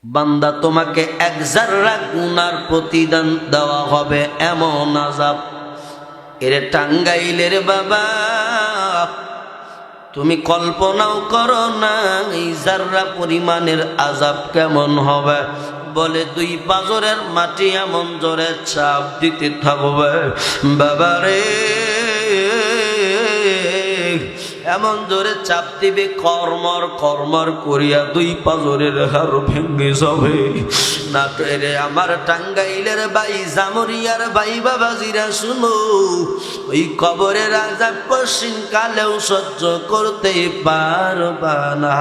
বান্দা তোমাকে এক জাররা গুনার প্রতিদান দেওয়া হবে এমন আযাব। এর টাঙ্গাইলের বাবা, তুমি কল্পনাও করো না এই জাররা পরিমাণের আযাব কেমন হবে। বলে 2 পাঁজরের মাটি এমন জোরে চাপ দিতে থাকবে বাবারে, এমন জোরে চাপ দিবে কর্মর কর্মর করিয়া 2 পাঁজরের হাড় ভেঙে যাবে। না তো রে আমার টাঙ্গাইলের ভাই, জামুরিয়ার ভাই বাবাজিরা শুনো, ওই কবরের আযাব কঠিন কালেও সহ্য করতে পারবা না।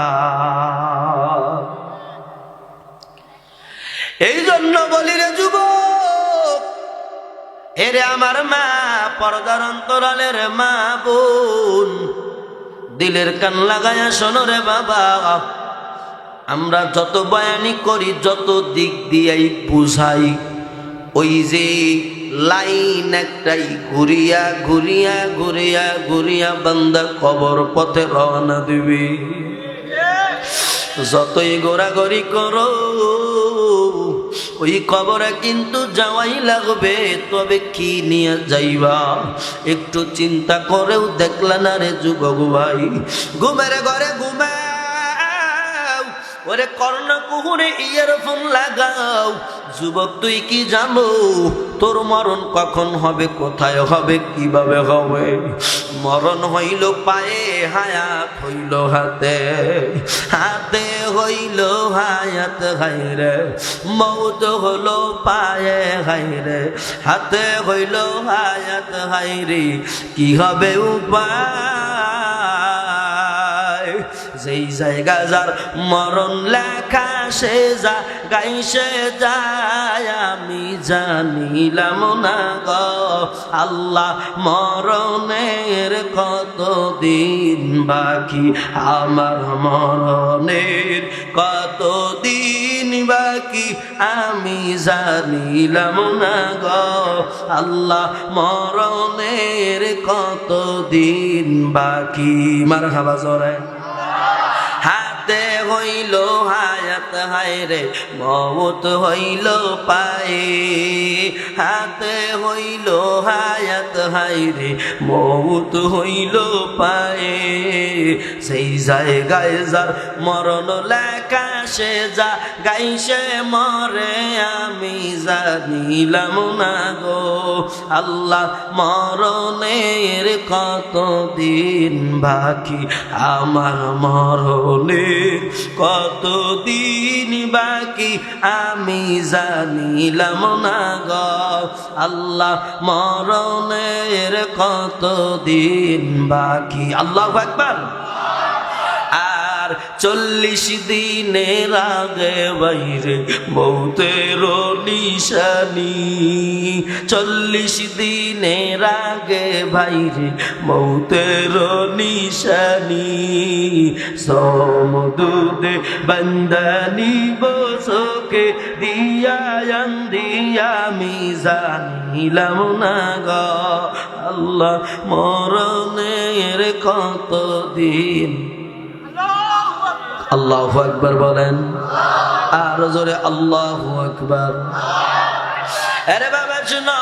এই জন্য বলি রে যুবক, এরে আমার মা, পর্দার অন্তরালের মা বোন, দিলের কান লাগায়া শোনো রে বাবা, আমরা যত বয়ানি করি, যত দিক দিয়েই বুঝাই, ওই যে লাইন একটাই ঘুরিয়া ঘুরিয়া ঘুরিয়া ঘুরিয়া বান্দা কবর পথে রওনা দিবি। যতই গোড়াগড়ি করো ওই কবরে কিন্তু যাওয়াই লাগবে। তবে কি নিয়ে যাইবা একটু চিন্তা করেও দেখলা না রে যুবক ভাই? ঘুমের ঘরে ঘুমাও, ওরে কর্ণকুহুরে ইয়ারফোন লাগাও। যুবক তুই কি জানো তোর মরণ কখন হবে, কোথায় হবে, কিভাবে হবে? মরণ হইল পায়ে, হায়াত হইল হাতে, হাতে হইল হায়াত হাইরে, মৌত হলো পায়ে হাইরে, হাতে হইল হায়াত হাইরে, কি হবে উপায়? যেই জায়গা যার মরণ লেখা সে যা গাইছে যায়, আমি জানিলাম না গো আল্লাহ মরণের কতদিন বাকি, আমার মরণের কতদিন বাকি, আমি জানিলাম না গো আল্লাহ মরণের কতদিন বাকি। মারহাবা জোরে। হাতে হইল হায়াত হায়রে, মওত হইল পায়ে, হাতে হইল হায়াত হায়রে, মওত হইল পায়ে। সেই জায়গায় যার মরণ লেখা সে যা গাইছে মরে, আমি জানিলাম না গো আল্লাহ মরণের কতদিন বাকি, আমার মরণের কতদিন বাকি, আমি জানিলাম না গো আল্লাহ মরণের কতদিন বাকি। আল্লাহু আকবার। 40 দিনের আগে বাইরে মৌতের নিশানি, 40 দিনের আগে বাইরে মৌতের নিশানি, সমুদুদে বন্দানি বসকে দিয়া দিয়া, আমি জানিলাম না গো আল্লাহ মরণের কতদিন। আল্লাহু আকবার বলেন, আর জোরে আল্লাহু আকবার। আরে বাবা শুনো,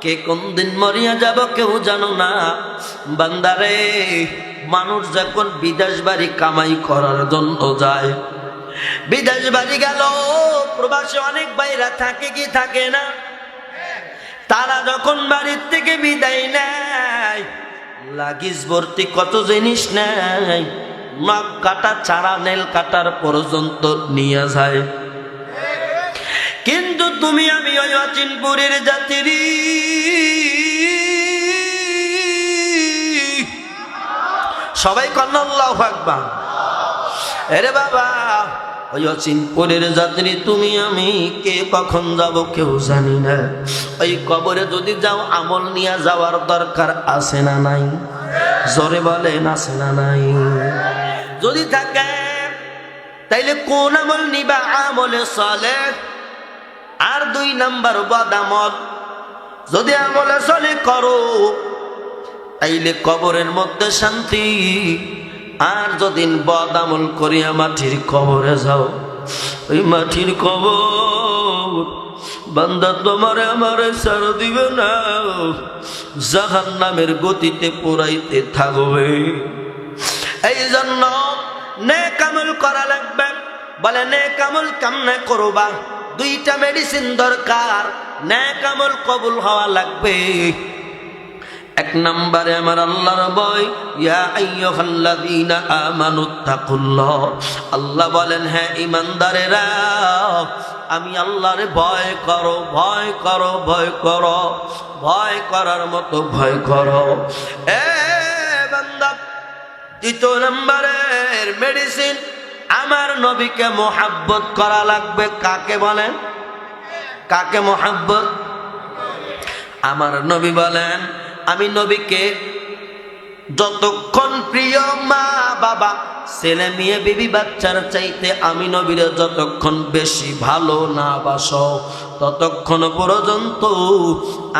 কে কোন দিন মরিয়া যাব কেউ জানো না। বান্দারে, মানুষ যখন বিদেশ বাড়ি কামাই করার জন্য যায়, বিদেশ বাড়ি গেল, প্রবাসে অনেক বাইরা থাকে কি থাকে না, তারা যখন বাড়ির থেকে বিদায় নেয়, লাগেজ ভর্তি কত জিনিস নেয়, নখ কাটা চারা নেল কাটার পর্যন্ত নিয়ে যায়। কিন্তু তুমি আমি ওই অচিনপুরের যাত্রী, সবাই কন্যা আল্লাহু আকবার। আরে বাবা, ওই অচিনপুরের যাত্রী তুমি আমি, কে কখন যাব কেউ জানি না। ওই কবরে যদি যাও, আমল নিয়ে যাওয়ার দরকার আছে না নাই? জোরে বলেন আছে না নাই? যদি থাকে তাইলে কোন আমল নিবা? আমলে সালেহ। আর 2 নাম্বার বদামল। যদি আমলে সালেহ করো তাইলে কবরের মধ্যে শান্তি। আর যদি বদামল করিয়া মাটির কবরে যাও ওই মাটির কবর বান্দা তোমারে আমারে ছাড় দিবে না, জাহান্নামের গতিতে পোড়াইতে থাকবে। এই জন্য নেক আমল করা লাগবে। বলে নেক আমল কেমনে করবা? দুইটা মেডিসিন দরকার, নেক আমল কবুল হওয়া লাগবে। এক নম্বরে আমার আল্লাহর ভয়, ইয়া আইয়ুহাল্লাযীনা আমানুত্তাকুল্লাহ। আল্লাহ বলেন, হ্যাঁ ঈমানদারেরা আমি আল্লাহর ভয় করো, ভয় করো, ভয় করো, ভয় করার মতো ভয় করো। এ বান্দা, দ্বিতীয় নম্বরের মেডিসিন আমার নবীকে মোহাব্বত করা লাগবে। কাকে বলেন? কাকে মোহাব্বত? আমার নবী বলেন, আমি নবীকে যতক্ষণ প্রিয় মা বাবা ছেলে মেয়ে বিবি বাচ্চার চাইতে আমি নবীর যতক্ষণ বেশি ভালো না বাসো, ততক্ষণ পর্যন্ত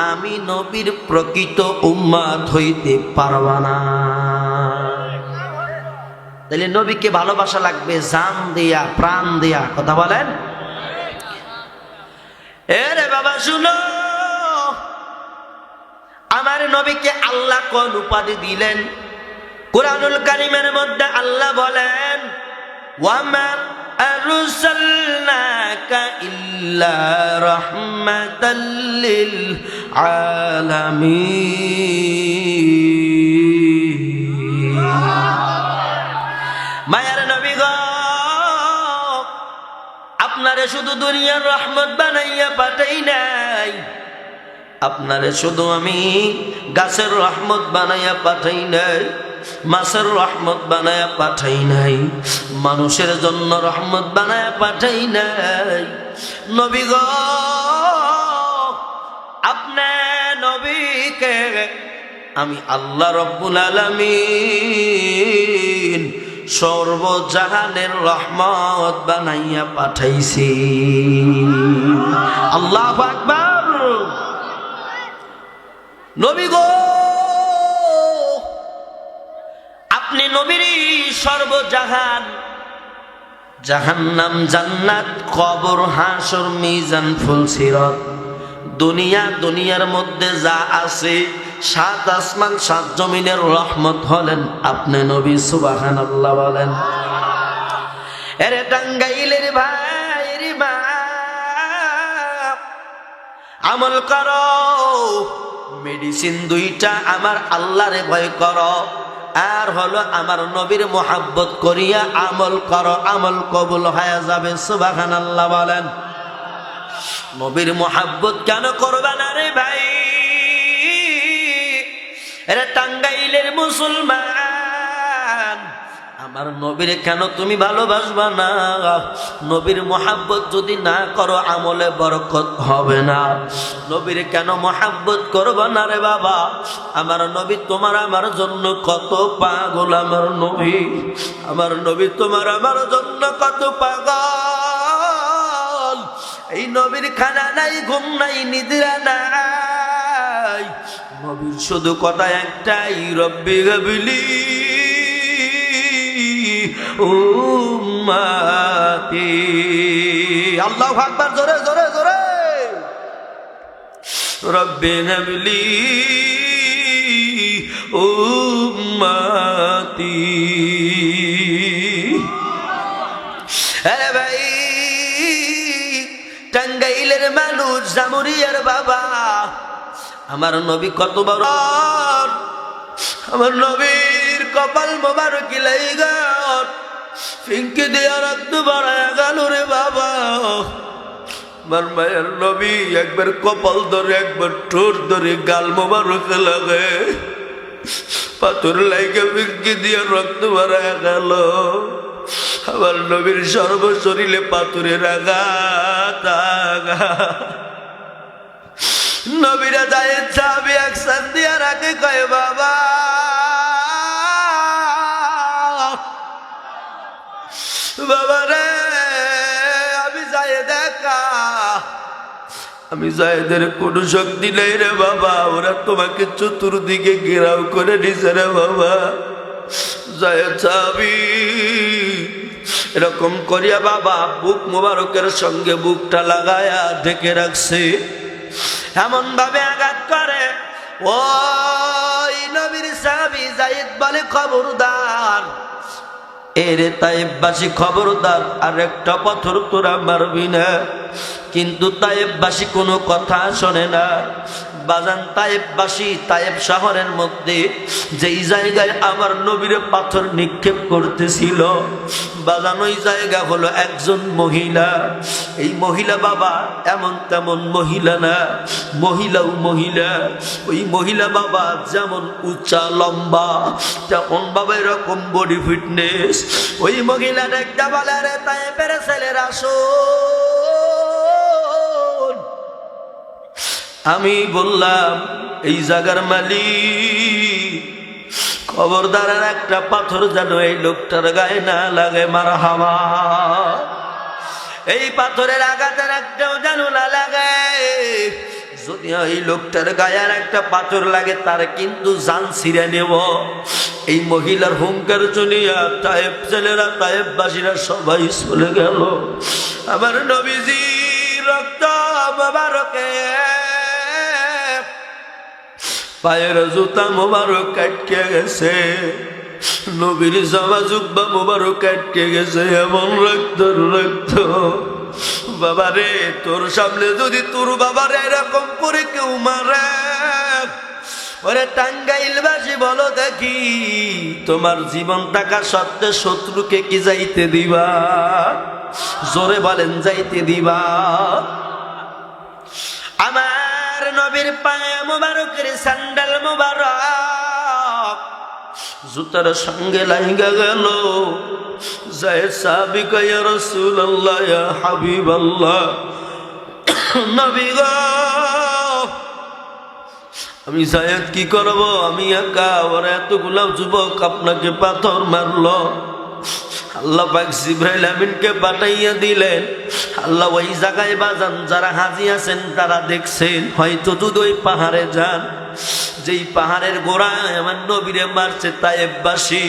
আমি নবীর প্রকৃত উম্মত হইতে পারবা না। তাহলে নবীকে ভালোবাসা লাগবে জান দিয়া, প্রাণ দিয়া। কথা বলেন। এরে বাবা শুনো, আমার নবীকে আল্লাহ কোন উপাধি দিলেন? কুরআনুল কারীমের মধ্যে আল্লাহ বলেন, ওয়ামা আরসালনাকা ইল্লা রাহমাতাল লিল আলামিন। মায়ার নবী গো, আপনারে শুধু দুনিয়ার রহমত বানাইয়া পাঠাই নাই, আপনারে শুধু আমি গাছের রহমত বানাইয়া পাঠাই নাই, মাছের রহমত বানাইয়া পাঠাই নাই, মানুষের জন্য রহমত বানাইয়া পাঠাই নাই। নবী গো, আপনার নবীকে আমি আল্লাহ রাব্বুল আলামিন সর্বজাহানের রহমত বানাইয়া পাঠাইছি। আল্লাহু আকবার। নবী গো, আপনি নবীরই সর্বজাহান, জাহান্নাম, জান্নাত, কবর, হাসর, মিজান, ফুলসিরাত, দুনিয়ার মধ্যে যা আছে, সাত আসমান সাত জমিনের রহমত হলেন আপনি নবী। সুবহানাল্লাহ বলেন। এরে টাঙ্গাইলের ভাই রে মা, আমল করো, মেডিসিন দুইটা, আমার আল্লাহরে ভয় করো, আর হলো আমার নবীর মোহাব্বত করিয়া আমল করো, আমল কবুল হয়ে যাবে। সুবহানাল্লাহ বলেন। নবীর মোহাব্বত কেন করবা না রে ভাই? এরা টাঙ্গাইলের মুসলমান, আমার নবীর কেন তুমি ভালোবাসবা না? নবীর মোহাব্বত যদি না করো আমলে বরকত হবে না। নবীর কেন মোহাব্বত করবা না রে বাবা? আমার নবী তোমার আমার জন্য কত পাগল। আমার নবী তোমার আমার জন্য কত পাগল। এই নবীর খানা নাই, ঘুম নাই, নিদ্রা নাই। নবীর শুধু কথা একটাই, রব্বি গাবলি উম্মতি। আল্লাহু আকবার, জোরে জোরে জোরে। রব্বি গাবলি উম্মতি। আরে ভাই, টাঙ্গাইলের মানুষ, জামুরিয়ার বাবা, আমার নবী কত বড়। আমার নবীর কপাল মোবারক লাইগাত ফিঙ্কি দিয়া রক্ত বাড়ায় গেল রে বাবা। আমার মায়ের নবী একবার কপাল ধরে, একবার ঠোঁট ধরে, গাল মোবারক লাগে, পাথর লাইগা ফিঙ্কি দিয়া রক্ত বাড়ায় গেল। আমার নবীর সর্বশরীরে পাথরের আঘাত। নবীরা যায় চাবি একসাথ দিয়া রাখে, কয় বাবা বাবা রে, আমি যাই দেখা, আমি যাইদের কোনো শক্তি নেই রে বাবা, ওরা তোমাকে চতুর্দিকে ঘেরাও করে নিছে রে বাবা। যায় চাবি এরকম করিয়া বাবা বুক মোবারকের সঙ্গে বুকটা লাগায়া ঢেকে রাখছে। এমন ভাবে আঘাত করে, ওই নবীর সাহাবী যায়েদ বলে, খবরদার এরে তায়েববাসী, খবরদার আর একটা পাথর তোরা মারবি না। কিন্তু তায়েববাসী কোনো কথা শোনে না। বাজান তায়েববাসী, তায়েব শহরের মধ্যে যেই জায়গায় আমার নবীর পাথর নিক্ষেপ করতেছিল, বাজান ওই জায়গা হলো একজন মহিলা। এই মহিলা বাবা এমন তেমন মহিলা না, মহিলাও মহিলা। ওই মহিলা বাবা যেমন উচ্চা লম্বা, তেমন বাবা এরকম বডি ফিটনেস। ওই মহিলাটা একটা বলে, রে তায়েবের ছেলেরা শোন, আমি বললাম এই জায়গার মালিক, খবরদার আর একটা পাথর যেন এই লোকটার গায়ে না লাগে। মারহামা, এই পাথরের আঘাতের একটাও যেন না লাগে। যদি এই লোকটার গায়ে আর একটা পাথর লাগে, তার কিন্তু জান ছিঁড়ে নেব। এই মহিলার হুঙ্কার চলিয়া তায়েব ছেলেরা, তায়েববাসীরা সবাই চলে গেল। আমার নবীজি রক্ত মোবারকে পায়ের জুতা মোবারক কাটকে গেছে, নবীর জামা জুব্বা মোবারক কাটকে গেছে। এমন রক্ত রক্ত, বাবারে তোর সামনে যদি তোর বাবারে এরকম করে কেউ মারে, ওরে টাঙ্গাইলবাসী বলো দেখি, তোমার জীবন টাকা সত্ত্বে শত্রুকে কি যাইতে দিবা? জোরে বলেন, যাইতে দিবা? আমার নবীর পায়ে মোবারকের স্যান্ডেল মোবারক জুতার সঙ্গে লাইগা গেল। যায় সাহাবী কয়, ইয়া রাসূলুল্লাহ, ইয়া হাবিবাল্লাহ, নবী গো আমি জায়েদ কি করব? আমি একা, ওরা এতগুলা যুবক আপনাকে পাথর মারলো। আল্লাহ পাক জিবরাইল আমিনকে পাঠাইয়া দিলেন। আল্লাহ ওই জায়গায় বাজান যারা হাজি আছেন তারা দেখছেন, হয়তো যদি ওই পাহাড়ে যান, যেই পাহাড়ের গোড়ায় আমার নবীরে মারছে তায়েববাসী,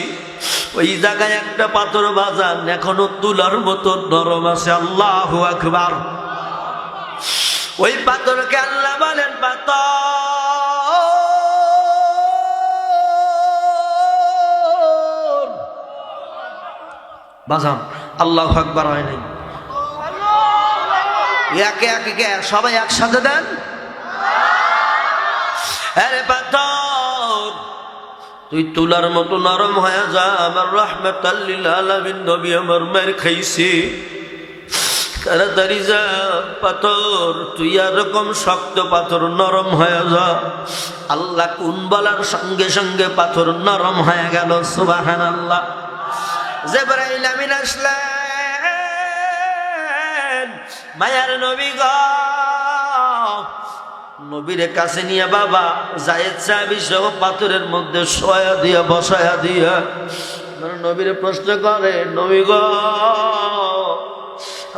ওই জায়গায় একটা পাথর বাজান এখনো তুলার মতো নরম আছে। আল্লাহু আকবার। ওই পাথরকে আল্লাহ বলেন পাথর বাজান। আল্লাহু আকবার হয় নাই, একে একে সবাই একসাথে দেন। আরে পাথর তুই তুলার মতো নরম হয়ে যা, আমার রাহমাতাল লিল আলামিন নবী আমার মার খাইছে, তাড়াতাড়ি যা পাথর, তুই এরকম শক্ত পাথর নরম হয়ে যা। আল্লাহ কোন বলার সঙ্গে সঙ্গে পাথর নরম হয়ে গেল। সুবহানাল্লাহ। জিবরাইল আমিন আসলেন, মায়ার নবী গো, নবীর কাছে নিয়ে বাবা যায়েদ সাহাবী সহ পাথরের মধ্যে শোয়া দিয়া বসায়া দিয়া নবীর প্রশ্ন করে, নবী গো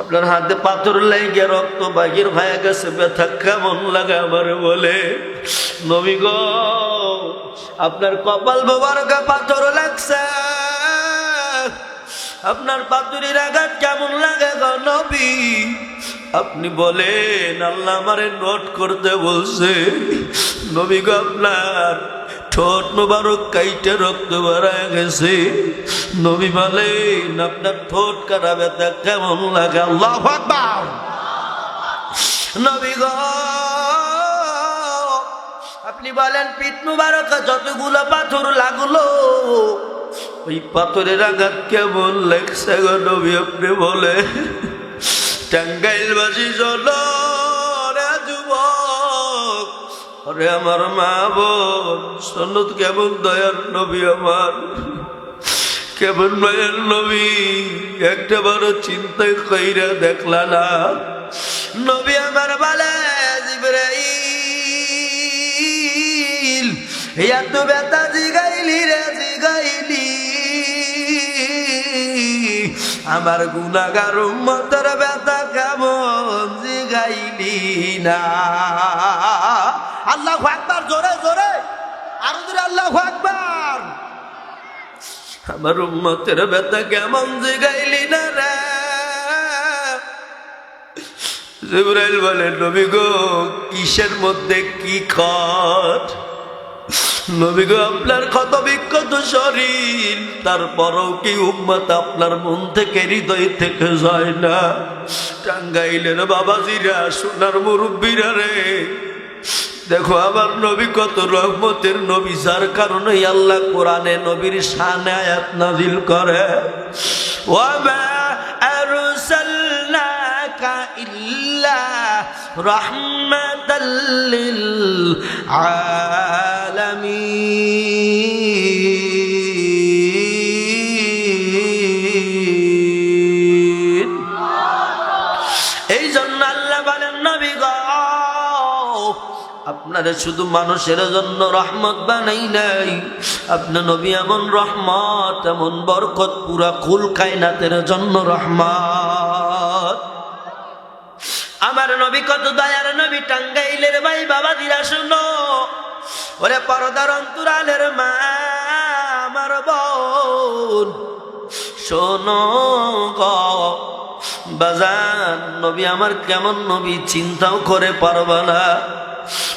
আপনার হাতে পাথর লেগে রক্ত বাহির হয়ে গেছে, ব্যথা কেমন লাগে আমার বলে? নবী গো আপনার কপাল মোবারকে পাথর লাগছে, আপনার পাথরের আঘাত কেমন লাগে গো নবী? আপনি বলেন। আল্লাহ আমারে নোট করতে বলছে। নবী গো আপনার ঠোঁট মোবারক কাইটে রক্ত বেড়ায় গেছে। নবী বলেন আপনার ঠোঁট কাটা ব্যথা কেমন লাগে? আল্লাহু আকবার। নবী গো আপনি বলেন পিঠ মোবারক যতগুলো পাথর লাগলো, ওই পাথরের আঘাত কেমন লাগছে গো নবী? আপনি বলে। টাঙ্গাইলবাসী চলো রে যুবক, আরে আমার মা বোন সন্নত, কেমন দয়ার নবী আমার, কেমন মায়ের নবী, একটা বড় চিন্তায় কইরা দেখলা না? নবী আমার বলে, জিবরাইল এত ব্যথা জিগাইলি রে জিগাইলি, আমার গুনাহগার উম্মতের ব্যথা কেমন জিগাইলি না? আল্লাহু আকবার, জোরে জোরে আরো জোরে আল্লাহু আকবার। আমার উম্মতের ব্যথা কেমন জিগাইলি না রে? জিবরাইল বলে, নবী গো, কিসের মধ্যে কি খট? নবী গো, আপনার ক্ষত বিক্ষত শরীর, তারপরও কি উম্মত আপনার মন থেকে, হৃদয় থেকে যায় না? টাঙ্গাইলের বাবাজিরা, সোনার মুরব্বীরা রে, দেখো আমার নবী কত রহমতের নবী, যার কারণে আল্লাহ কোরআনে নবীর শানে আয়াত নাযিল করে, ওয়া মা আরসালনাকা ইল্লা রাহমাতাল লিল আলামিন। এই জন্য আল্লাহ বলেন, নবী গো, আপনারা শুধু মানুষের জন্য রহমত বানাই নাই, আপনার নবী এমন রহমত, এমন বরকত, পুরা কুল কায়নাতের জন্য রহমত। আমার নবী কত দয়ার নবী। টাঙ্গাইলের ভাই বাবাজিরা শুনো, ওরে পর্দার অন্তরালের মা, আমার বোন শোনো গো বাজান, নবী আমার কেমন নবী চিন্তাও করে পারবা না।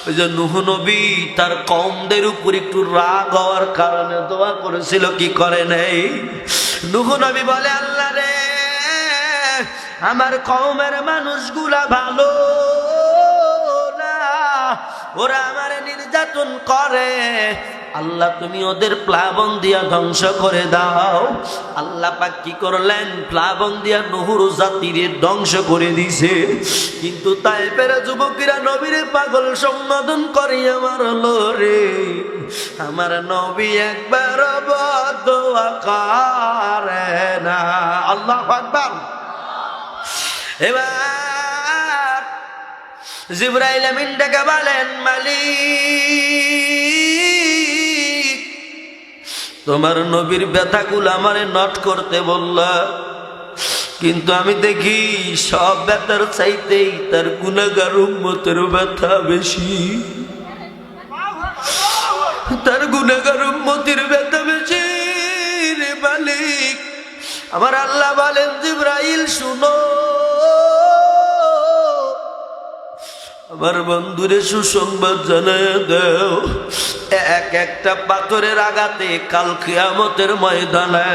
ওই যে নূহ নবী তার কওমদের উপর একটু রাগ হওয়ার কারণে দোয়া করেছিল, কি করে নাই? নূহ নবী বলে, আল্লাহ রে, আমার কওমের মানুষগুলা ভালো না, ওরা আমার নির্যাতন করে, আল্লাহ তুমি ওদের প্লাবন দিয়া ধ্বংস করে দাও। আল্লাহ পাক কি করলেন? প্লাবন দিয়া নূহর জাতিরে ধ্বংস করে দিছে। কিন্তু তাইফের যুবকেরা নবীরে পাগল সম্বোধন করিয়া মারলো রে। আমার নবী একবার বদুয়া করে না। আল্লাহু আকবার। এবার জিবরাইল আমিন ডেকে বলেন, মালিক, তোমার নবীর ব্যথাগুলো আমারে নট করতে বললা, কিন্তু আমি দেখি সব ব্যথার চাইতেই তার গুনাহগার উম্মতের ব্যথা বেশি, তার গুনাহগার উম্মতের ব্যথা বেশি রে মালিক। আমার আল্লাহ বলেন, জিবরাইল শুনো, আমার বন্ধুরে সুসংবাদ জানায় দাও, এক একটা পাথরের আঘাতে কাল কিয়ামতের ময়দানে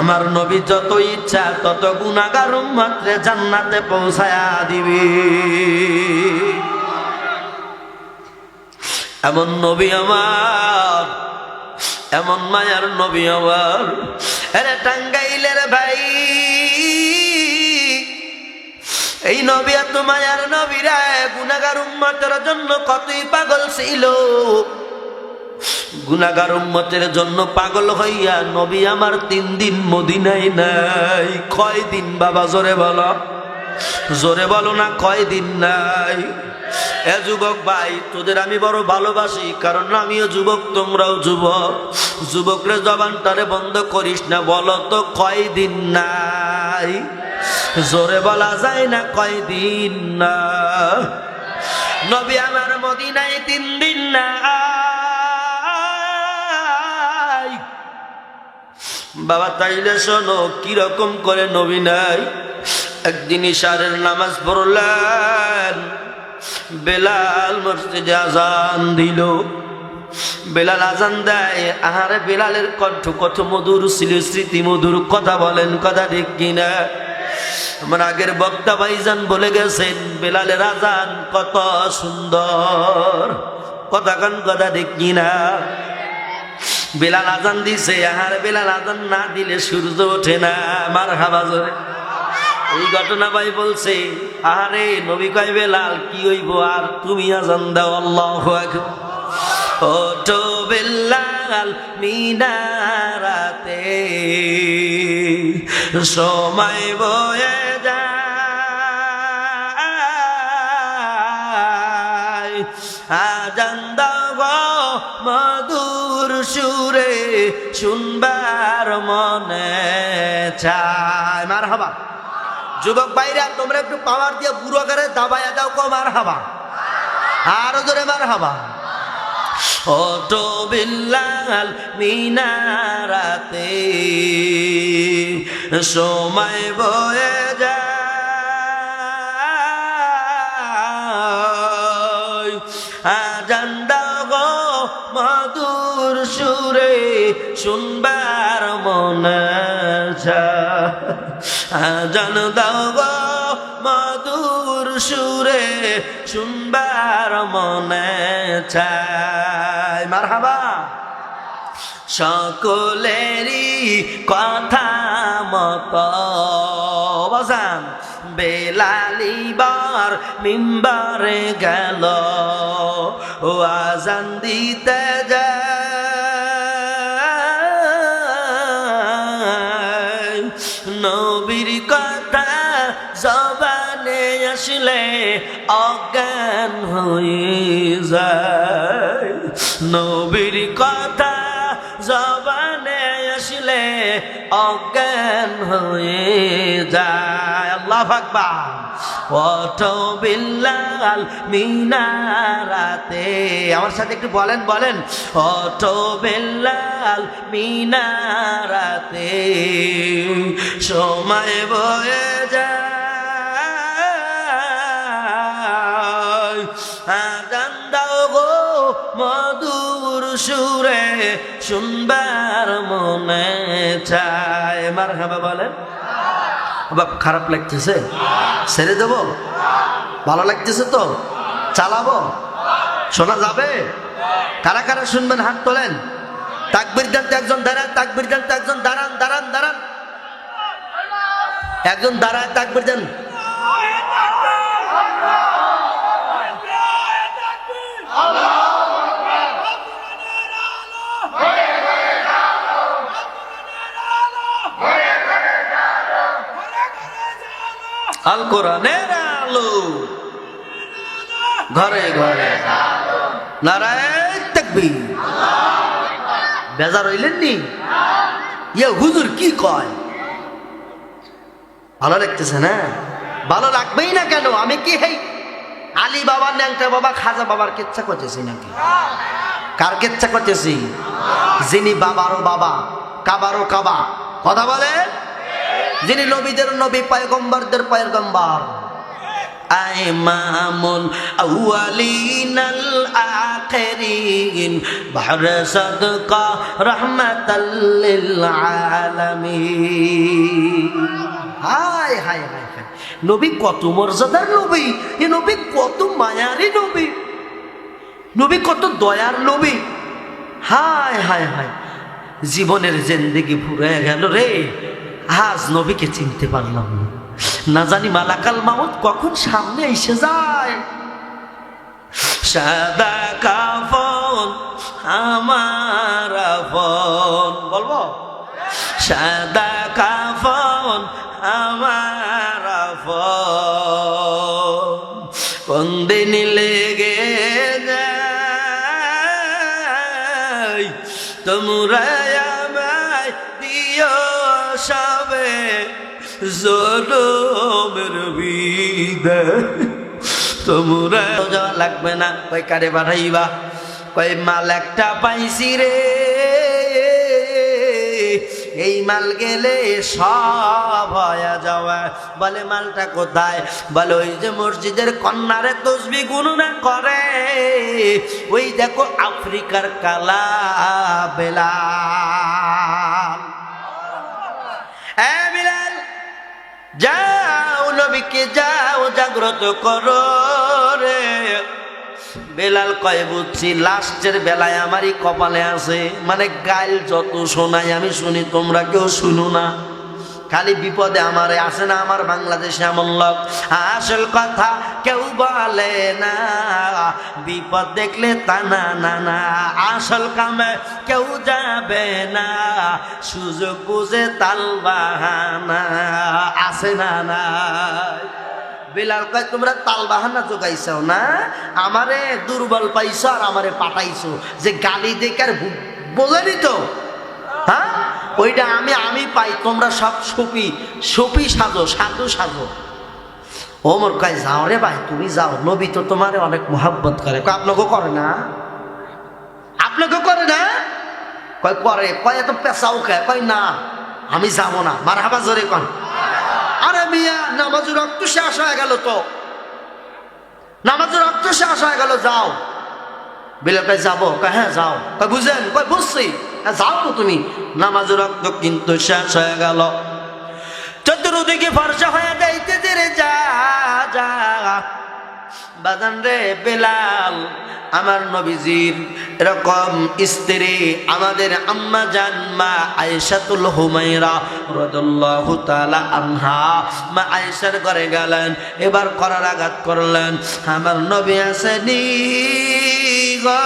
আমার নবী যত ইচ্ছা তত গুনাহগার উম্মতরে জান্নাতে পৌঁছায়া দিবে। এমন নবী আমার, এমন মায়ার নবী আমার। আরে টাঙ্গাইলের ভাই, এই নবী এত মায়ার নবীরা গুনাহগার উম্মতের জন্য কতই পাগল ছিল। গুনাহগার উম্মতের জন্য পাগল হইয়া নবী আমার 3 দিন মদিনায় নাই। কয়দিন বাবা জোরে বলো, জোরে বলো না, কয়দিন নাই? এ যুবক ভাই, তোদের আমি বড় ভালোবাসি, কারণ আমিও যুবক, তোমরাও যুবক। যুবকরে জবানটারে বন্ধ করিস না, বলো তো কয়দিন নাই? জোরে বলা যায় না, কয়দিন না? নবী আমার মদিনায় 3 দিন নাই। বাবা তাইলে শোনো কিরকম করে নবী নাই। একদিন ইশারের নামাজ পড়লেন, বেলাল মসজিদে আজান দিল। বেলাল আজান দেয়, আহারে বেলালের কণ্ঠ কত মধুর ছিল, স্মৃতি মধুর। কথা বলেন, কথা ঠিক কিনা? আমার আগের বক্তা ভাইজান বলে গেছেন বেলালের আজান কত সুন্দর। কথা কান, কথা ঠিক কিনা? বেলাল আজান দিছে, আহারে বেলাল আজান না দিলে সূর্য ওঠে না। মারহাবা জোরে। এই ঘটনা ভাই বলছে, আরে নবী কয় বেলাল কি হইব আর, তুমি আজান দাও। আল্লাহু আকবার। ওঠো বেলাল মিনারাতে, সময় বয়ে যায়, আজান দাও গো মধুর সুরে, শুনবার মনে চায়। মারহাবা। যুবক ভাইরা, তোমরা একটু পাওয়ার দিয়ে বুড়ো করে দাবায়া দাও, কো মারহাবা। আরো জোরে মারহাবা। ছোট বিল্লাল মিনারাতে সময় বয়ে যায় আজান দাও গো মধুর সুরে শুনবার মনে চায় আজান দাও গো মধুর সুরে শুনবার মনে চায় মারহাবা সকলেরই কথা মতো বাজান বেলালিবার মিম্বারে গেল ও আজান দিতে যায় নবীর কথা জবানে আসলে অজ্ঞান হয়ে যায় নবীর কথা জবানে আসলে অজ্ঞান হয়ে যায় আল্লাহু আকবার ওঠো বিল্লাল মিনারাতে আমার সাথে একটু বলেন বলেন ওঠো বিল্লাল মিনারাতে সময় বয়ে যায় আজান দাও গো মধুর সুরে শুনবার মনে চায় মারহাবা বলেন বাপ খারাপ লাগতেছে ছেড়ে দেবো ভালো লাগতেছে তো চালাবো শোনা যাবে কারা কারা শুনবেন হাত তোলেন তাকবীর দেন তো একজন দাঁড়ান তাকবীর দেন তো একজন দাঁড়ান দাঁড়ান দাঁড়ান একজন দাঁড়ায় তাকবীর দেন আল কোরআনের আলো ঘরে ঘরে নারায়ে তাকবীর বেজার হইলেন নি ইয়ে হুজুর কি কয় ভালো লাগতেছে না ভালো লাগবেই না কেন আমি কি হেই আলী বাবা ন্যাংটা বাবা খাজা বাবার কেচ্ছা করতেছি নাকি কার কেচ্ছা করতেছি যিনি বাবারও বাবা কাবারও কাবা কথা বলে যিনি নবীদের নবী পয়গম্বরদের পয়গম্বর ইমামুল আউয়ালিনাল আখিরিন বাহর সাদকা রাহমাতাল লিল আলামিন হায় হায় হায় নবী কত মর্যাদার নবী এই নবী কত মায়ারি নবী নবী কত দয়ার নবী হায় হায় হায় জীবনের জিন্দেগি ফুরিয়ে গেল রে আজ নবীকে চিনতে পারলাম না না জানি মালাকাল মাউত কখন সামনে এসে যায় সাদা কাফন আমার আপন বলবো সাদা কাফন আমার আপন কোন দিন লেগে যায় তোমরা আমায় দিও সবে জনমের বিদায় তোমরা যাওয়া লাগবে না কই কারে বাড়াইবা কই মাল একটা পাইছি রে এই মাল গেলে সব হয়ে যাওয়া বলে মালটা কোথায় বলে ওই যে মসজিদের কন্যারে তসবিহ গুননা করে ওই দেখো আফ্রিকার কালা বেলাল বিলাল যাও নবীকে যাও জাগ্রত করো রে বেলাল কয় বুঝছি লাস্টের বেলায় আমারই কপালে আছে মানে গাইল যত শোনাই আমি শুনি তোমরা কেউ শুনো না খালি বিপদে আমারে আসে না আমার বাংলাদেশে এমন লোক আসল কথা কেউ বলে না বিপদ দেখলে তা না না না আসল কামে কেউ যাবে না সুযোগ বুঝে তাল বাহানা আসে না না বেলাল কয় তোমরা তাল বাহানা জোগাইছো না আমারে দুর্বল পাইছো আর আমারে পাঠাইছো যে গালি দেখার বোঝেনি তো হ্যাঁ ওইটা আমি পাই তোমরা সব সপি সাজো সাধু সাজো ওমর কয় যাও রে ভাই তুমি যাও নবী তো তোমারে অনেক মোহাব্বত করে আপনাকে করে না আপনাকে করে না? কয় করে। কয় এত পেশাও খায়। কয় না আমি যাবো না। মারহাবা জোরে কন। আরে মিয়া নামাজের রক্ত শেষ হয়ে গেল তো, নামাজের রক্ত শেষ হয়ে গেল, যাও। বিলাল কয় যাবো? কয় হ্যাঁ যাও। কয় বুঝেন? কয় বুঝছি। হ্যাঁ যাও তো তুমি। নামাজের রক্ত কিন্তু শেষ হয়ে গেল। চতুর্দিকে ফর্সা হয়ে যাইতেছে রে, যা যা বাজান রে। বেলাল আমার নবীজির এরকম স্ত্রী, আমাদের আম্মা জান মা আয়েশাতুল হুমায়রা রাদিয়াল্লাহু তাআলা আনহা, মা আয়েশার ঘরে গেলেন। এবার করার আঘাত করলেন। আমার নবী আসেনি গো।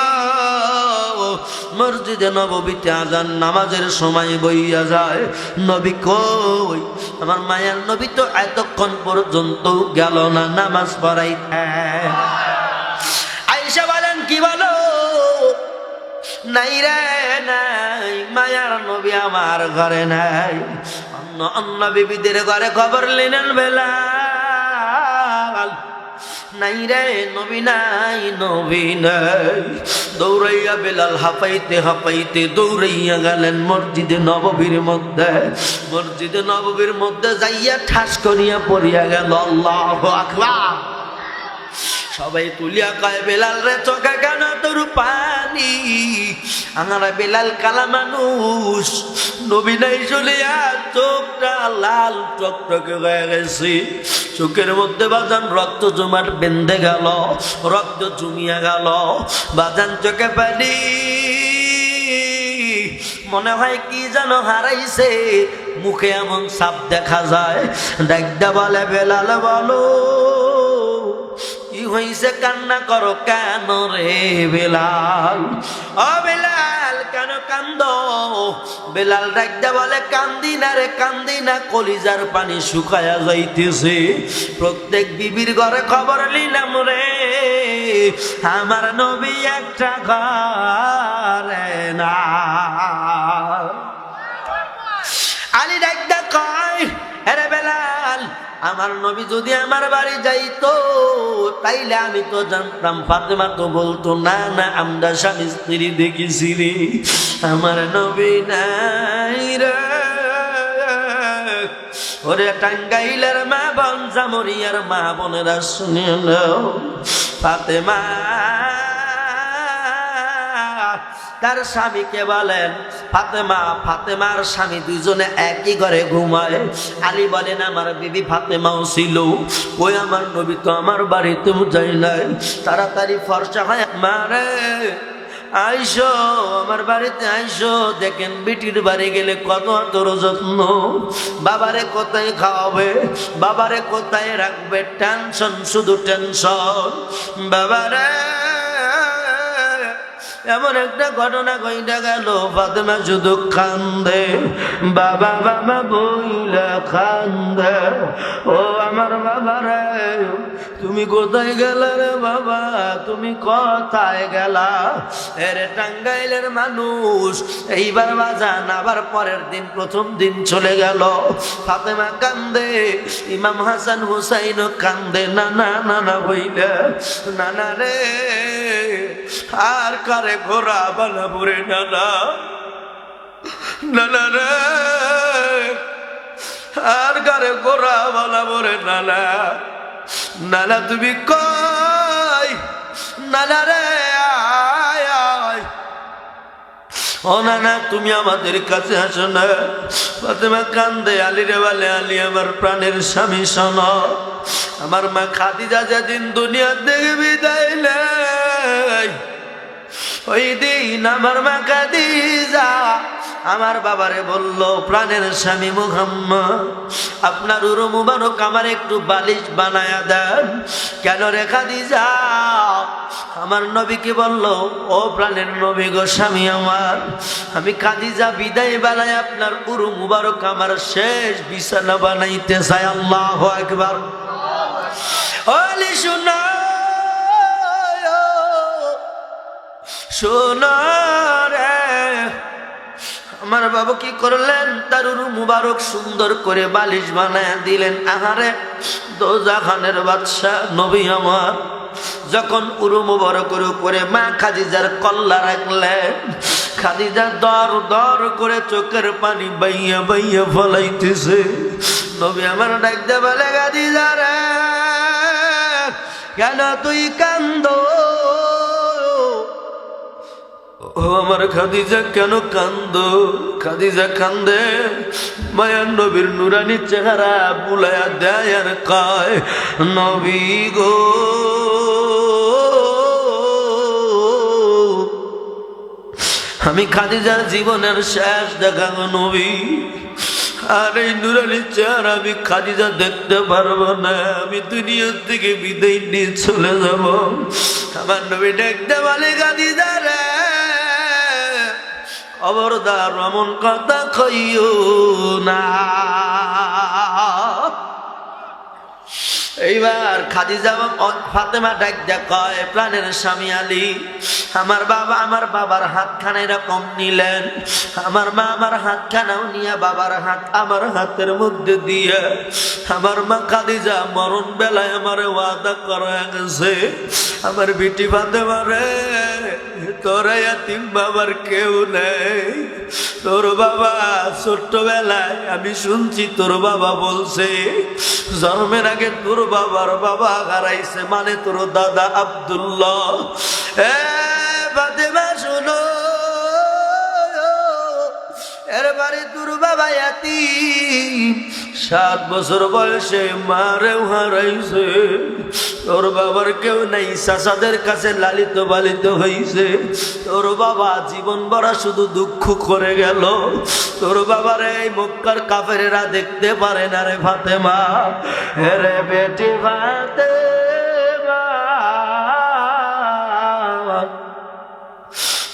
মসজিদে নববীতে আজান নামাজের সময় বইয়া যায়, নবী কই? আমার মায়ের নবী তো এতক্ষণ পর্যন্ত গেল না নামাজ পড়াইতে। আয়েশা বলেন কি বলো? নাই রে নাই, মায়ার নবী আমার ঘরে নাই। অন্য বিবিদের ঘরে খবর নিলেন বেলাল, নাই রে নবী নাই, নবী নাই। দৌড়াইয়া বেলাল হাঁপাইতে হাঁপাইতে দৌড়াইয়া গেলেন মসজিদে নববীর মধ্যে। মসজিদে নববীর মধ্যে যাইয়া ঠাস করিয়া পড়িয়া গেল। আল্লাহু আকবার। সবাই তুলিয়া কয় বেলাল রে চোখে কেন তোর পানি? আমরা বেলাল কালা মানুষ, নবী নাই চলিয়া চোখটা লাল টকটকে হয়ে গেছে। চোখের মধ্যে বাজান রক্ত জমাট বেঁধে গেল, রক্ত জমিয়া গেল বাজান, চোখে পানি। মনে হয় কি যেন হারাইছে, মুখে এমন সাপ দেখা যায়। ডাকদা বলে বেলাল বলো কি হইছে, কান্না করো কেন রে বেলাল? ও বেলাল কেন কান্দ? বেলাল ডাকদা বলে কান্দি না রে কান্দি না, কলিজার পানি শুকায়া যাইতেছে। প্রত্যেক বিবির ঘরে খবর নিলাম রে, আমার নবী একটা ঘরে না। আলী ডাকদা কয় আরে বেলাল, আমার নবী যদি আমার বাড়ি যাইতো তাইলে আমি তো জানতাম। ফাতেমা তো বলতো না না আমরা স্বামী স্ত্রী দেখেছি রে, আমার নবী নাই রে। ওরে টাঙ্গাইলের মা বোন, জামুরিয়ার মা বোনেরা শুনে নাও, ফাতেমা তার স্বামীকে বলেন ফাতেমা। ফাতেমার স্বামী দুইজনে একই ঘরে ঘুমায়। আলী বলেন আমার বিবি ফাতেমাও ছিল। কই আমার নবী তো আমার বাড়িতেও যাই নাই। তাড়াতাড়ি ফর্সা হয় মারে আইসো, আমার বাড়িতে আইসো। দেখেন বিটির বাড়ি গেলে কত আদর যত্ন, বাবারে কোথায় খাওয়াবে, বাবারে কোথায় রাখবে, টেনশন শুধু টেনশন। বাবারে এমন একটা ঘটনা কইটা গেল, ফাতেমা শুধু কান্দে, বাবা বাবা বইলা কান্দে। ও আমার বাবা রে তুমি কোথায় গেলা রে বাবা, তুমি কোথায় গেলা? এরে টাঙ্গাইলের মানুষ। এইবার বাজান আবার পরের দিন প্রথম দিন চলে গেল। ফাতেমা কান্দে, ইমাম হাসান হুসাইনও কান্দে, নানা নানা বইলা, নানা রে আর কারে ঘোরা বানাবুরে নানা, নানা রে আর কারে ঘোরা বানাবুরে নানা। নানা তুমি কই? নানা রে আয় আয়। ও নানা তুমি আমাদের কাছে আসো না। ফাতেমা কান্দে, আলী রে বলে আলী আমার প্রাণের স্বামী শোনো, আমার মা খাদিজা যেদিন দুনিয়া থেকে বিদায় নেয়, ওই দিন আমার মা খাদিজা আমার বাবারে বলল প্রাণের স্বামী মুহাম্মদ আপনার উরু মুবারক আমার একটু বালিশ বানায়া দেন। কেন রে খাদিজা? আমার নবীকে বলল ও প্রাণের নবী গো স্বামী আমার, আমি খাদিজা বিদায় বেলায় আপনার উরু মুবারক আমার শেষ বিছানা বানাইতে চাই। আল্লাহু আকবার। ওলি শুনো শোনো রে, আমার বাবা কি করলেন? তার উরু মুবারক সুন্দর করে বালিশ বানায় দিলেন। আহারে দোজাখানের বাদশা নবী আমার যখন উরু মুবারকের উপরে মা খাদিজার কল্লা রাখলেন, খাদিজা দর দর করে চোখের পানি বাইয়া বাইয়া ফলাইতেছে। নবী আমার ডাকতে বলে, খাদিজা রে, কেন তুই কান্দো? ও আমার খাদিজা, কেন কান্দো? খাদিজা কান্দে, মায়ার নবীর নুরানি চেহারা বুলায়া দেয় আর কয়, নবী গো, আমি খাদিজার জীবনের শেষ দেখা নবী, আর এই নুরানি চেহারা আমি খাদিজা দেখতে পারবো না, আমি দুনিয়ার থেকে বিদায় নিয়ে চলে যাব। আমার নবী দেখতে বলে, খাদিজা রে, খবরদার এমন কথা কইও না। এইবার খাদিজা ফাতেমা ডাক কয়, প্রাণের স্বামী আলী, আমার বাবার হাতখানা এরকম নিলেন, আমার মা আমার হাতখানাও নিয়ে বাবার হাত আমার হাতের মধ্যে দিয়ে, আমার মা খাদিজা মরণ বেলায় আমার ওয়াদা করা গেছে, আমার বিটি ফাতেমা রে, তোর ইয়াতিম বাবার কেউ নেই, তোর বাবা ছোট্টবেলায় আমি শুনছি তোর বাবা বলছে, জন্মের আগে তোর বাবার বাবা হারাইছে, মানে তোর দাদা আব্দুল্লাহ। ফাতেমা শোনো, এর বাড়ি তোর বাবা ইয়াতিম, 7 বছর বয়সে মারেও হারাইছে, তোর বাবার কেউ নাই, চাচাদের কাছে লালিত পালিত হইছে, তোর বাবা জীবন ভরা শুধু দুঃখ করে গেল, তোর বাবার এই মক্কার কাফেরেরা দেখতে পারে না রে ফাতেমা, রে বেটি ফাতেমা,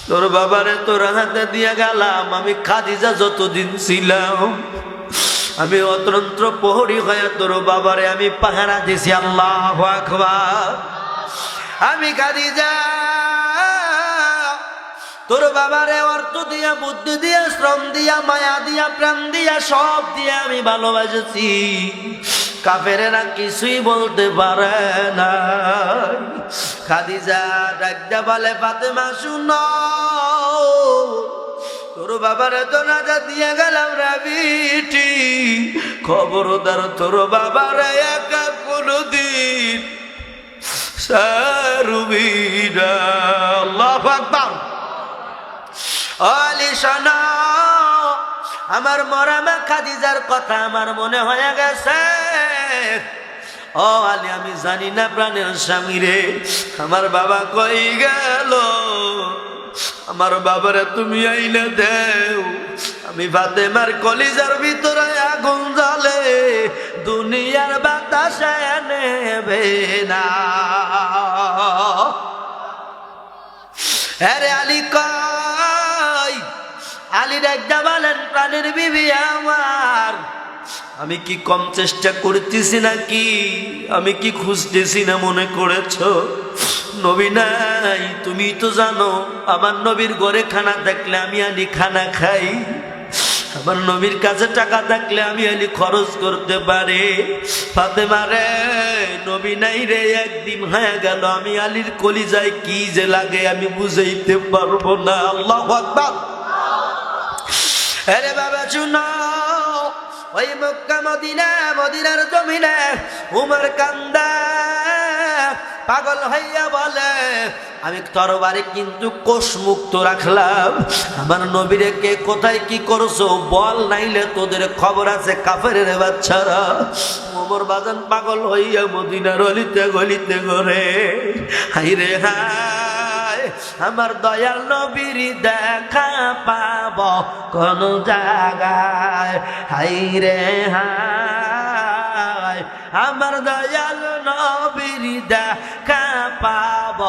তোর বাবারে তোর হাতে দিয়ে গেলাম, আমি খাদিজা যতদিন ছিলাম আমি অতন্ত্র প্রহরী হয়ে তোর বাবারে আমি পাহারা দিছি। আল্লাহু আকবার। আমি খাদিজা তোর বাবারে অর্থ দিয়া, বুদ্ধি দিয়া, শ্রম দিয়া, মায়া দিয়া, প্রাণ দিয়া, সব দিয়া আমি ভালোবাসেছি, কাফেরেরা কিছুই বলতে পারে না। খাদিজা ডাকতে বলে, ফাতেমা শুনো, তোর বাবারে তো নাজা দিয়ে গেলাম রে বিটি, খবরদার তোর বাবারে একা কোনদিন সারবি না। আল্লাহু আকবার। আলী শোনো, আমার মরামা খাদিজার কথা আমার মনে হয়ে গেছে। ও আলী, আমি জানি না প্রাণের স্বামী রে, আমার বাবা কই গেল, আমার বাবারে তুমি আইলে দেও, আমি ফাতেমার কলিজার ভিতরে আগুন জ্বলে, দুনিয়ার বাতাসে নেবে না। আরে আলী কই? আলী ডাকতে বলেন, প্রাণের বিবি আমার, আমি কি কম চেষ্টা করতেছি নাকি? আমি কি খুঁজতেছি না মনে করেছ? নবী নাই, তুমি তো জানো আমার নবীর ঘরে খানা থাকলে আমি আলী খানা খাই, আমার নবীর কাছে টাকা থাকলে আমি আলী খরচ করতে পারি। ফাতেমা রে, নবী নাই রে, একদিন হয়ে গেল, আমি আলীর কলিজায় কি যে লাগে আমি বুঝাইতে পারবো না। আল্লাহু আকবার। আরে বাবা শুনো, ওই মক্কা মদিনা, মদিনার জমিনে উমর কান্দা পাগল হইয়া বলে, আমি তরবারি কিন্তু কোষ মুক্ত রাখলাম, আমার নবীরে কে কোথায় কি করছো বল, নাইলে তোদের খবর আছে কাফেরের বাচ্চারা। ওমর বাজান পাগল হইয়া মদিনার অলিতে গলিতে ঘরে, হাই রে হাই, আমার দয়াল নবীর দেখা পাব কোন জায়গায়, হাই রে হাই, আমার দয়াল নবীর দেখা পাব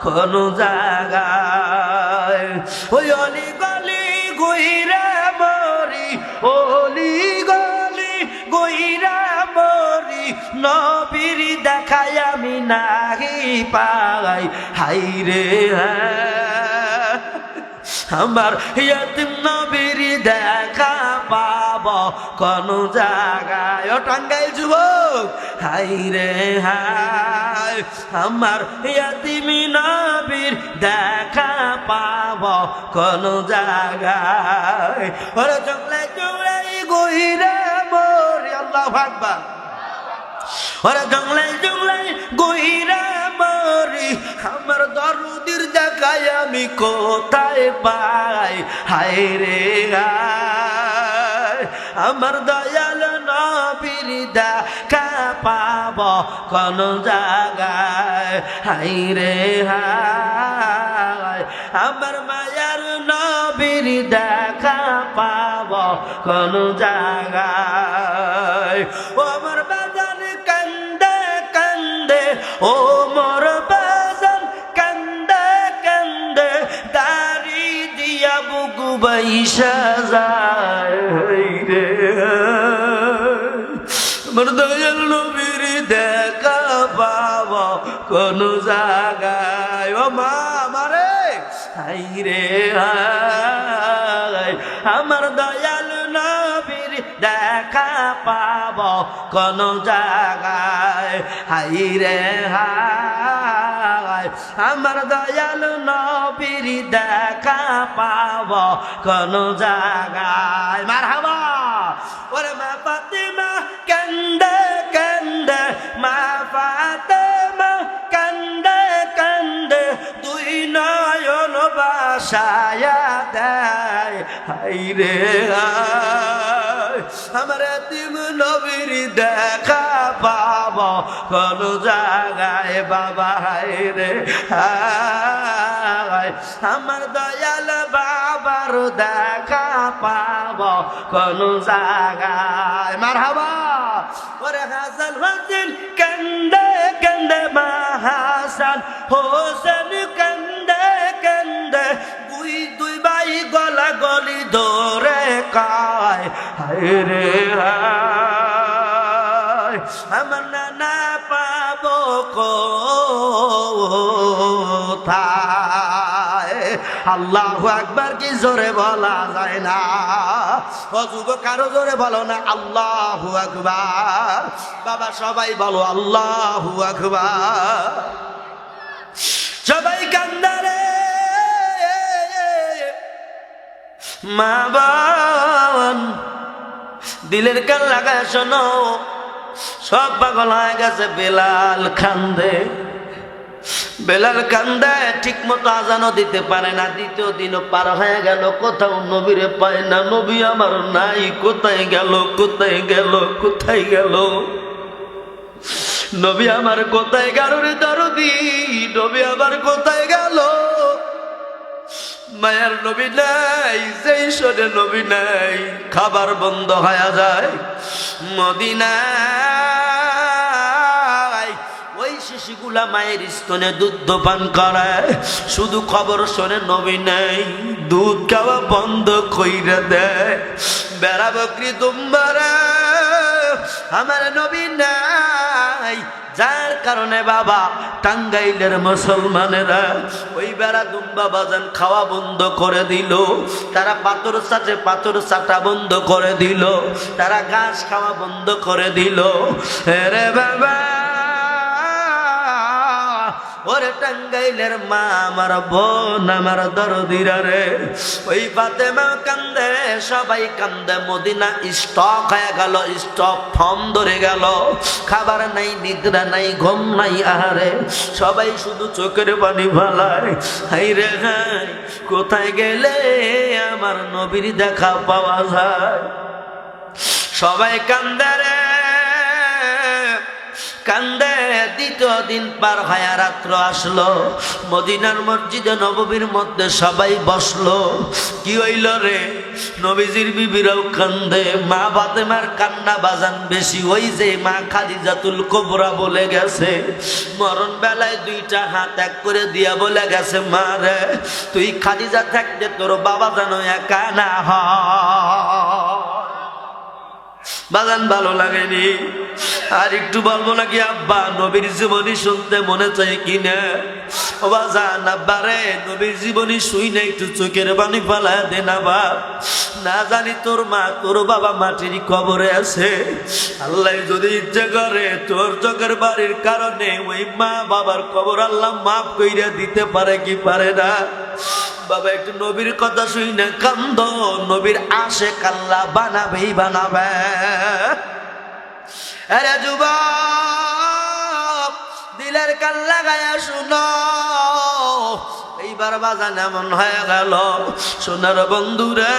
কোন জায়গায়। ওই অলি গলি গইরা মরি, অলি গলি গইরা মরি, নবীর দেখায় আমি নাহি পাই, হাই রে হাই, আমার ইয়াতিম নবীর দেখা পাব পাবো কোন জায়গায়? ও টাঙ্গাইল যুবক, হাই রে হাই, আমার ইয়াতিম নবীর দেখা পাবো কোন জায়গায়? ওরে জংলাই জংলাই গহিরে মরি, আল্লাহু আকবার। ওরে জংলাই জংলাই গহিরে মরি, আমার দরুদির জায়গায় আমি কোথায় পাই? হায় রে হায়, আমার দয়াল নবীর দেখা পাব কোন জায়গায়? হায় রে হায়, আমার মায়ার নবীর দেখা পাব কোন জায়গায়? ও আমার বাজান কান্দে কান্দে, ও মোর বাজান কান্দে কান্দে, দাড়ি দিয়া বুকু বাইসা যায় রে। আমার দয়াল নবীর দেখা পাব কোন জায়গায়? ও মা আমারে, হাই রে হায়, আমার দয়াল নবীর দেখা পাব কোন জায়গায়? হাই রে হায়, আমার দয়াল নবীর দেখা পাব কোন জায়গায়? মারহাবা। ওরে মা ফাতেমা কান্দে কান্দে, মা ফাতেমা কান্দে কান্দে, দুই নয়ন বাসায়া দেয় হাই রে হায়, আমার এতিম নবীর দেখা পাব কোন জায়গায়? বাবা হাই রে হায়, আমার দয়াল বাবার দেখা পাব কোন জায়গায়? মারহাবা। ওরে হাসান হোসেন কান্দে কান্দে, মা হাসান হোসেন কান্দে কান্দে, দুই দুই ভাই গলা গলি ধরে কায় হায় রে হায়, আমার নানা পাবো কোথায়? আল্লাহু আকবার কি জোরে বলা যায় না? ও যুবক, কারো জোরে বলো না আল্লাহু আকবার? বাবা সবাই বলো আল্লাহু আকবার। সবাই কান্দারে মা বান, দিলের কান লাগায় শোনো, সব পাগল হয়ে গেছে। বেলাল কান্দে, বেলাল কান্দে, ঠিক মতো আজানও দিতে পারে না। দ্বিতীয় দিনও পার হয়ে গেল, কোথাও নবীরে পায় না। নবী আমার নাই, কোথায় গেল কোথায় গেল কোথায় গেল? নবী আমার কোথায় গেল রে দরদি? নবী আমার কোথায় গেল? মায়ার নবী নাই, যেই শোনে নবী নাই, খাবার বন্ধ হয়ে যায়। মদিনায় ওই শিশুগুলা মায়ের স্তনে দুধ পান করায়, শুধু খবর শোনে নবী নাই, দুধ খাওয়া বন্ধ কইরা দেয়। বেড়া বকরি দুম্বারা, আমার নবী নাই, যার কারণে বাবা টাঙ্গাইলের মুসলমানেরা ওই বেড়া দুম্বা বাজান খাওয়া বন্ধ করে দিল। তারা পাথর চাটে, পাথর চাটা বন্ধ করে দিল। তারা ঘাস খাওয়া বন্ধ করে দিল। রে বাবা, ওরে টাঙ্গাইলের মা আমার বোন আমার দরদিরা রে, ওই ফাতেমা কান্দে, সবাই কান্দে। মদিনা স্টক হয়ে গেল, স্টক ফর্ম ধরে গেল। খাবার নাই, নিদ্রা নাই, ঘুম নাই, আহারে সবাই শুধু চোখের পানি ফালায়। হাই রে হাই, কোথায় গেলে আমার নবীর দেখা পাওয়া যায়? সবাই কান্দে রে কান্দে। দ্বিতীয় দিন পার হয়ে রাত্র আসলো। মদিনার মসজিদে নববীর মধ্যে সবাই বসলো। কি হইল রে? নবীজির বিবিরাও কান্দে। মা ফাতেমার কান্না বাজান বেশি। ওই যে মা খাদিজাতুল কুবরা বলে গেছে, মরণ বেলায় দুইটা হাত এক করে দিয়া বলে গেছে, মা রে তুই খাদিজা থাকতে তোর বাবা যেন একা না হয়। বাজান ভালো লাগেনি? আর একটু বলবো নাকি আব্বা? নবীর জীবনী শুনতে মনে চাই কিনা? ও বাজান আব্বারে নবীর জীবনী শুই না একটু চোখের পানি ফালায় দে না বাপ, না জানি তোর মা তোর বাবা মাটির কবরে আছে, আল্লাহ যদি ইচ্ছা করে তোর চোখের বাড়ির কারণে ওই মা বাবার কবর আল্লাহ মাফ কইরা দিতে পারে কি পারে না। বাবা একটু নবীর কথা শুই না কান্দ, নবীর আশেক আল্লাহ বানাবেই বানাবে। আরে যুবক দিলের কান লাগায়া শুনো, এইবার বাজান এমন হয়ে গেল সোনার বন্ধুরে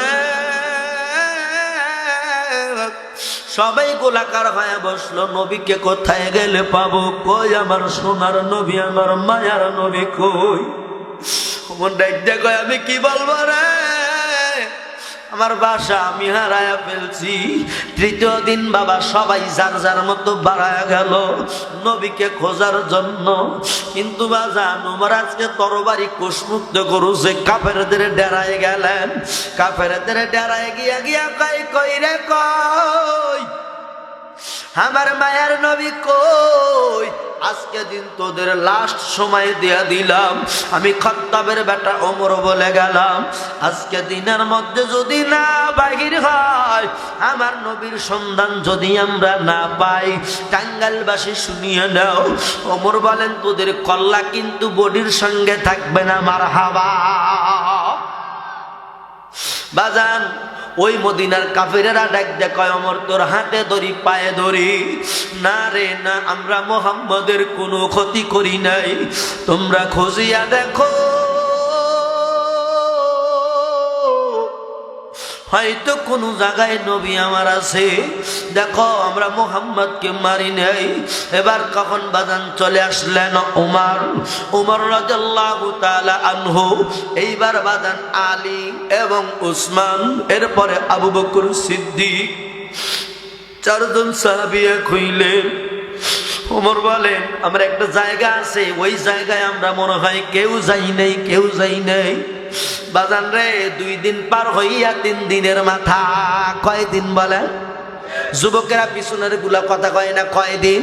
সবাই গোলাকার হয়ে বসলো, নবীকে কোথায় গেলে পাবো, কই আমার সোনার নবী আমার মায়ার নবী কই। আমি কি বলবো রে, আমার বাসা আমি হারায়া ফেলছি। তৃতীয় দিন বাবা সবাই যার যার মতো বাড়ায়া গেল নবীকে খোঁজার জন্য, কিন্তু বাজান ওমর আজকে তরবারি কোষমুক্ত করুছে, কাফেরদের ডেরায় গেলেন, কাফেরদের ডেরায় গিয়া গিয়া কই রে কই আমার মায়ার নবী কই, আজকে দিন তোদের লাস্ট সময় দিয়া দিলাম, আমি খাত্তাবের বেটা ওমর বলে গেলাম, আজকে দিনের মধ্যে যদি না বাহির হয় আমার নবীর সন্ধান যদি আমরা না পাই, টাঙ্গাইলবাসী শুনিয়ে নাও, ওমর বলেন তোদের কল্লা কিন্তু বডির সঙ্গে থাকবে না, মারহাবা। বাজান ওই মদিনার কাফিরেরা ডাক দেখায় ওমর তোর হাতে ধরি পায়ে ধরি, না রে না আমরা মুহাম্মদের কোনো ক্ষতি করি নাই, তোমরা খুঁজিয়া দেখো হয়তো কোনো জায়গায় নবী আমার আছে, দেখো আমরা মুহাম্মদকে মারি নাই। এবার কখন বাজান চলে আসলেন উমর রাদিয়াল্লাহু তাআলা আনহু, এইবার বাজান আলী এবং উসমান, এরপরে আবু বকর সিদ্দিক, চারজন সাহাবী হইলেন। ওমর বলেন আমরা একটা জায়গা আছে ওই জায়গায় আমরা মনে হয় কেউ যাই নাই। বাজান রে 2 দিন পার হইয়া 3 দিনের মাথা, কয় দিন বলেন? যুবকেরা পিছনের গুলা কথা কয় না, কয় দিন?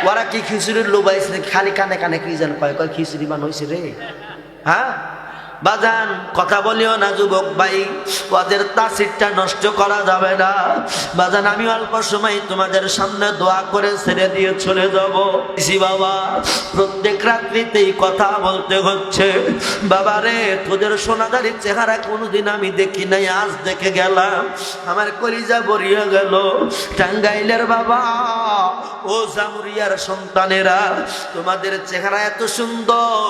ওরা কি খিচুড়ির লোবাইছে খালি কানে কানে কি যেন কয় খিচুড়ি মান হয়েছে রে, হ্যাঁ বাজান কথা বলিও না যুবক ভাই, ওদের তাসিরটা নষ্ট করা যাবে না। বাজান আমি অল্প সময় তোমাদের সামনে দোয়া করে ছেড়ে দিয়ে চলে যাব। বাবা প্রত্যেক রাত্রিতেই কথা বলতে হচ্ছে, বাবা রে তোদের সোনাদারির চেহারা কোনোদিন আমি দেখি নাই, আজ দেখে গেলাম, আমার কলিজা ভরিয়ে গেল। টাঙ্গাইলের বাবা ও জামুরিয়ার সন্তানেরা তোমাদের চেহারা এত সুন্দর,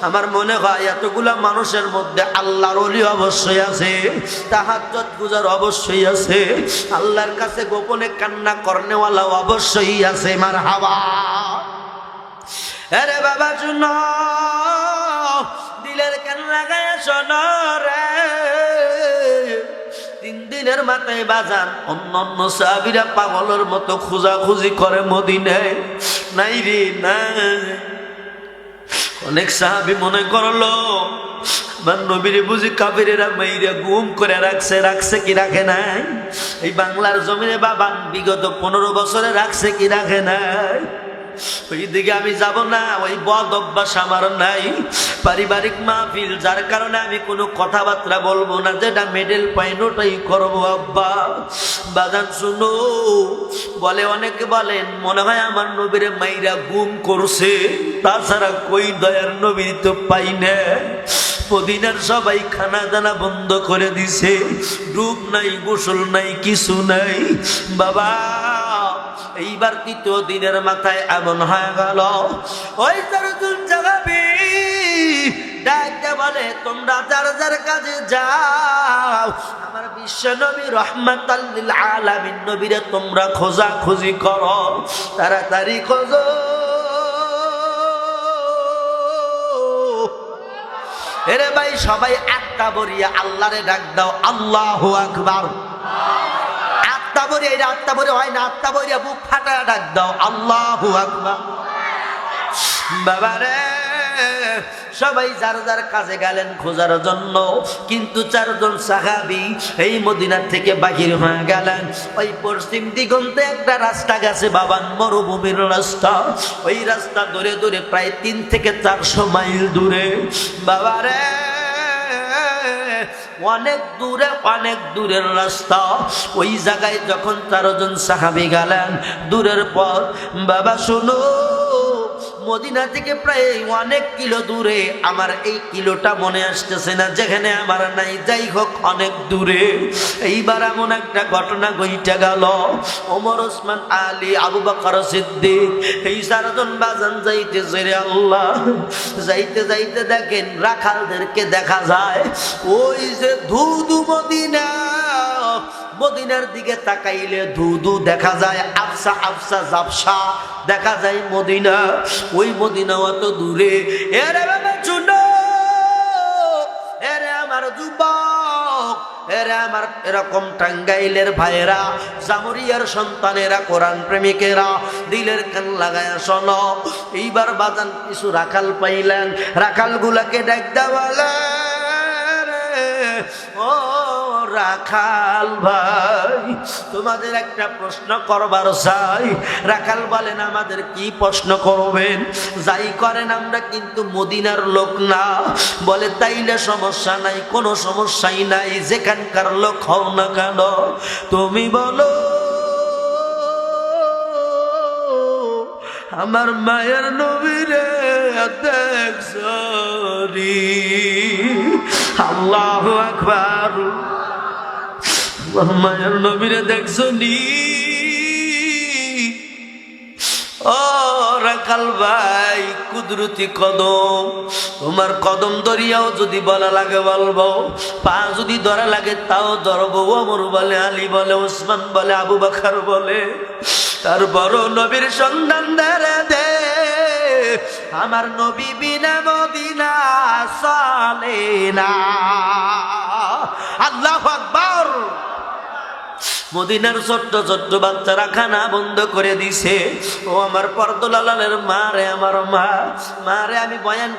আমার মনে হয় এতগুলা মানুষের মধ্যে আল্লাহর ওলি অবশ্যই আছে, তাহাজ্জুদ গুজার অবশ্যই আছে, আল্লাহর কাছে গোপনে কান্না করনেওয়ালা অবশ্যই আছে, মারহাবা। আরে বাবা শুনো, দিলের কান লাগায় শোনো রে, 3 দিনের মাথায় বাজান অন্য সাহাবীরা পাগলের মতো খোঁজাখুঁজি করে মদিনায়, নাই রে নাই। অনেক সাহাবী মনে করলো নবীরে বুঝি কাফিরেরা মাইরা গুম করে রাখছে কি রাখে নাই? এই বাংলার জমিনে বাবা বিগত 15 বছরে রাখছে কি রাখে নাই? ওই দিকে আমি যাব না, ওই বদ অভ্যাস আমার নাই, পারিবারিক মাহফিল, যার কারণে আমি কোনো কথাবার্তা বলবো না, যেটা মেডেল পাই ওটাই করবো আব্বা। বাজান শুনো, বলে অনেকে বলেন মনে হয় আমার নবীরে মাইরা গুম করছে, তাছাড়া কই দয়ার নবী তো পাই না। মদিনার সবাই খানা দানা বন্ধ করে দিছে, ডুব নাই গোসল নাই কিছু নাই। বাবা এইবার 3য় দিনের মাথায় এমন হয়ে গেল, ওই চারজন জাগাবি ডাকতে বলে তোমরা যার যার কাজে যাও, আমার বিশ্ব নবী রহমাতাল লিল আলামিন নবীরে তোমরা খোঁজাখুঁজি করো, তাড়াতাড়ি খোঁজো। এরে ভাই সবাই আটটা বরিয়া আল্লাহরে ডাক দাও, আল্লাহু আকবার। আটটা বরিয়া, এটা আটটা বরিয়া হয় না, আটটা বরিয়া বুক ফাটা ডাক দাও, আল্লাহু আকবার। বাবা রে সবাই যার যার কাজে গেলেন খোঁজার জন্য, কিন্তু চারজন সাহাবী এই মদিনা থেকে বাহির হয়ে গেলেন। ওই পশ্চিম দিগন্তে একটা রাস্তা গেছে বাবান, মরুভূমির রাস্তা। ওই রাস্তা ধরে ধরে প্রায় 3 থেকে 400 মাইল দূরে বাবারে, অনেক দূরের রাস্তা। ওই জায়গায় যখন 4 জন সাহাবী গেলেন দূরের পর, বাবা শোনো, মদিনা থেকে প্রায় অনেক কিলো দূরে, আমার এই কিলোটা মনে আসতেছে না, যেখানে আমার নাই, যাই হোক অনেক দূরে। এইবার এমন একটা ঘটনা ঘটে গেল, ওমর, ওসমান, আলী, আবু বকর সিদ্দিক এই 4 জন বাজান যাইতেছে রে আল্লাহ। যাইতে যাইতে দেখেন রাখালদেরকে দেখা যায়, ওই যে ধুধু মদিনা, মদিনার দিকে তাকাইলে ধুধু দেখা যায়, আফসা আফসা জাফসা দেখা যায় মদিনা। ওই মদিনা অত দূরে। এরে বাবা শুনো, এরে আমার যুবক, এরে আমার এরকম টাঙ্গাইলের ভাইয়েরা, জামুরিয়ার সন্তানেরা, কোরআন প্রেমিকেরা, দিলের কান লাগায়া শোনো। এইবার বাজান কিছু রাখাল পাইলেন, রাখাল গুলাকে ডাক দেওয়ালে, ও রাখাল ভাই, তোমাদের একটা প্রশ্ন করবার চাই। রাখাল বলেন, আমাদের কি প্রশ্ন করবেন? যাই করেন, আমরা কিন্তু মদিনার লোক না। বলে তাইলে সমস্যা নাই, কোনো সমস্যাই নাই, যেখানকার লোক হও না কেন, তুমি বলো আমার মায়ের নবীরে দেখছো রে? আল্লাহু আকবার। মায়ের নবীরে দেখছো নি? ও রাখাল ভাই, কুদরতি কদম, তোমার কদম ধরিয়াও যদি বলা লাগে বলবো, পা যদি ধরা লাগে তাও ধরবো। ওমর বলে, আলী বলে, ওসমান বলে, আবু বকর বলে, তারপর নবীর সন্ধান দে, আমার নবী বিনা মদিনা চলে না। আল্লাহু আকবার। মদিনার ছোট্ট ছোট্ট বাচ্চারা খানা বন্ধ করে দিছে। ও আমার পর্দলালের মা রে, আমার মা রে, আমি বয়ান